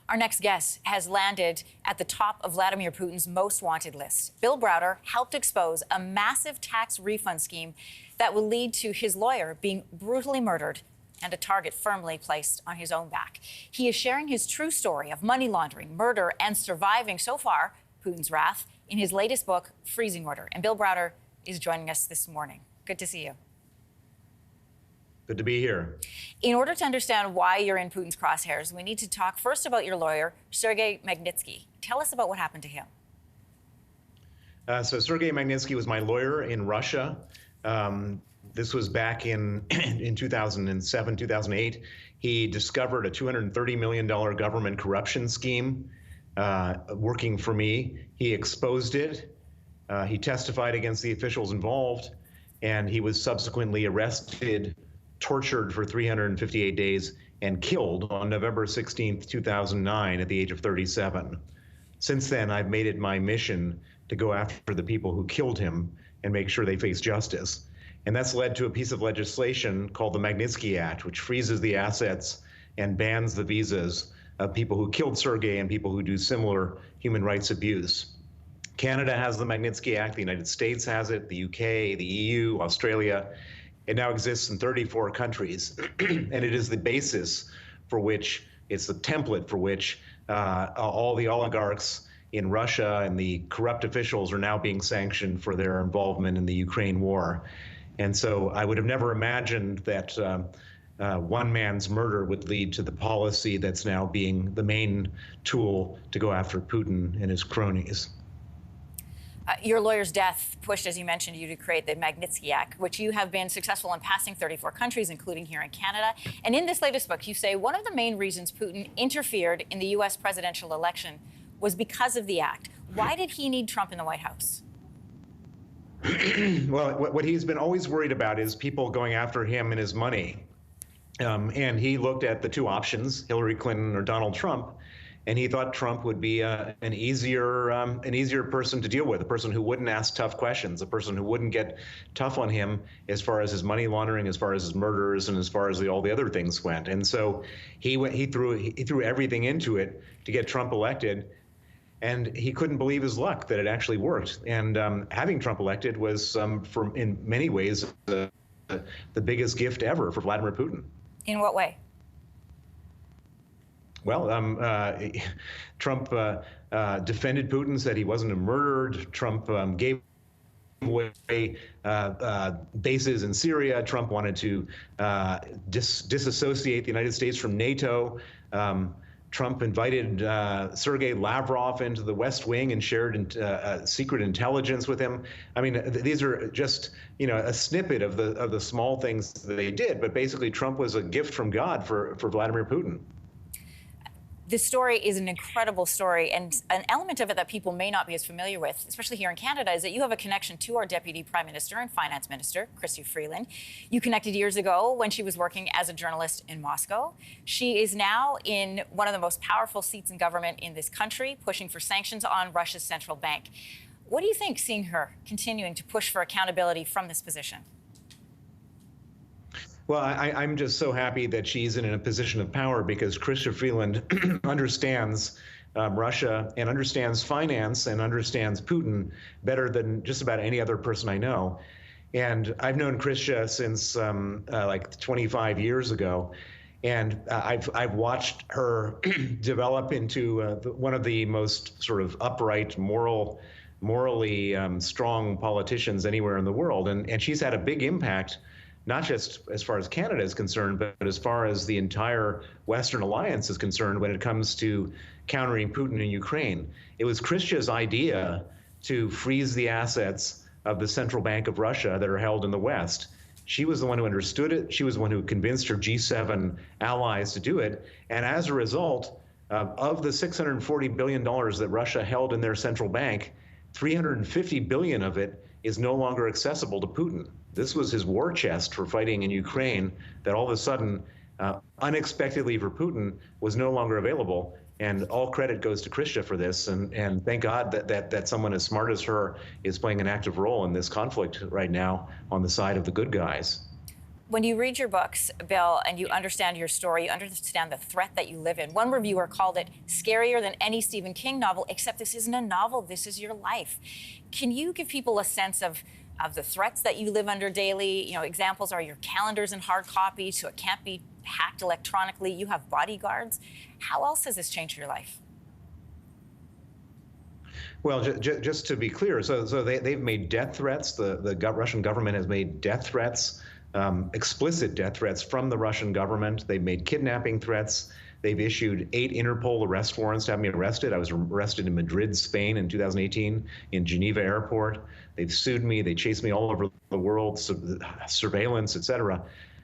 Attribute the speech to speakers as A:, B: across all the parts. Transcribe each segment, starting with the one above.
A: Our next guest has landed at the top of Vladimir Putin's most wanted list. Bill Browder helped expose a massive tax refund scheme that will lead to his lawyer being brutally murdered and a target firmly placed on his own back. He is sharing his true story of money laundering, murder, and surviving, so far, Putin's wrath in his latest book, Freezing Order. And Bill Browder is joining us this morning. Good to see you.
B: Good to be here.
A: In order to understand why you're in Putin's crosshairs, we need to talk first about your lawyer, Sergey Magnitsky. Tell us about what happened to him.
B: So Sergey Magnitsky was my lawyer in Russia. This was back in 2007, 2008. He discovered a $230 million government corruption scheme working for me. He exposed it. He testified against the officials involved, and he was subsequently arrested, tortured for 358 days, and killed on November 16th, 2009 at the age of 37. Since then, I've made it my mission to go after the people who killed him and make sure they face justice. And that's led to a piece of legislation called the Magnitsky Act, which freezes the assets and bans the visas of people who killed Sergey and people who do similar human rights abuse. Canada has the Magnitsky Act, the United States has it, the UK, the EU, Australia. It now exists in 34 countries, and it is the basis for which, it's the template for which all the oligarchs in Russia and the corrupt officials are now being sanctioned for their involvement in the Ukraine war. And so I would have never imagined that one man's murder would lead to the policy that's now being the main tool to go after Putin and his cronies.
A: Your lawyer's death pushed, as you mentioned, you to create the Magnitsky Act, which you have been successful in passing 34 countries, including here in Canada. And in this latest book, you say one of the main reasons Putin interfered in the U.S. presidential election was because of the act. Why did he need Trump in the White House?
B: Well, what he's been always worried about is people going after him and his money. And he looked at the two options, Hillary Clinton or Donald Trump, and he thought Trump would be an easier person to deal with, a person who wouldn't ask tough questions, a person who wouldn't get tough on him as far as his money laundering, as far as his murders, and as far as all the other things went. And so he threw everything into it to get Trump elected, and he couldn't believe his luck that it actually worked. And having Trump elected was, in many ways, the biggest gift ever for Vladimir Putin.
A: In what way?
B: Well, Trump defended Putin, said he wasn't murdered. Trump gave away bases in Syria. Trump wanted to disassociate the United States from NATO. Trump invited Sergey Lavrov into the West Wing and shared secret intelligence with him. I mean, these are just, a snippet of the small things that they did. But basically, Trump was a gift from God for Vladimir Putin.
A: This story is an incredible story, and an element of it that people may not be as familiar with, especially here in Canada, is that you have a connection to our Deputy Prime Minister and Finance Minister, Chrystia Freeland. You connected years ago when she was working as a journalist in Moscow. She is now in one of the most powerful seats in government in this country, pushing for sanctions on Russia's central bank. What do you think, seeing her continuing to push for accountability from this position?
B: Well, I'm just so happy that she's in a position of power because Chrystia Freeland understands Russia and understands finance and understands Putin better than just about any other person I know. And I've known Chrystia since like 25 years ago. And I've watched her develop into one of the most sort of upright, morally strong politicians anywhere in the world. And she's had a big impact, not just as far as Canada is concerned, but as far as the entire Western alliance is concerned when it comes to countering Putin in Ukraine. It was Chrystia's idea to freeze the assets of the Central Bank of Russia that are held in the West. She was the one who understood it. She was the one who convinced her G7 allies to do it. And as a result, of the $640 billion that Russia held in their central bank, $350 billion of it is no longer accessible to Putin. This was his war chest for fighting in Ukraine that all of a sudden, unexpectedly for Putin, was no longer available. And all credit goes to Chrystia for this. And thank God that someone as smart as her is playing an active role in this conflict right now on the side of the good guys.
A: When you read your books, Bill, and you understand your story, you understand the threat that you live in. One reviewer called it scarier than any Stephen King novel, except this isn't a novel, this is your life. Can you give people a sense of the threats that you live under daily? You know, examples are your calendars in hard copy, so it can't be hacked electronically. You have bodyguards. How else has this changed your life?
B: Well, just to be clear, so they've made death threats. The Russian government has made death threats, explicit death threats from the Russian government. They've made kidnapping threats. They've issued 8 Interpol arrest warrants to have me arrested. I was arrested in Madrid, Spain in 2018, in Geneva airport. They've sued me. They chased me all over the world, surveillance, et cetera.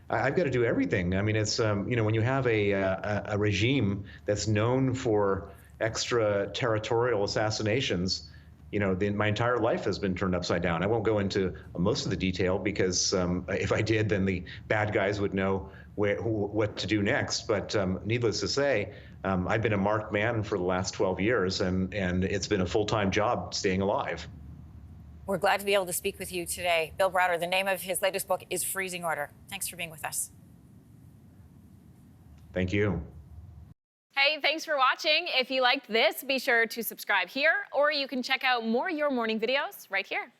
B: I've got to do everything. I mean, it's, you know, when you have a regime that's known for extraterritorial assassinations, you know, my entire life has been turned upside down. I won't go into most of the detail because if I did, then the bad guys would know what to do next. But needless to say, I've been a marked man for the last 12 years, and it's been a full-time job staying alive.
A: We're glad to be able to speak with you today. Bill Browder, the name of his latest book is Freezing Order. Thanks for being with us.
B: Thank you.
C: Hey, thanks for watching. If you liked this, be sure to subscribe here, or you can check out more Your Morning videos right here.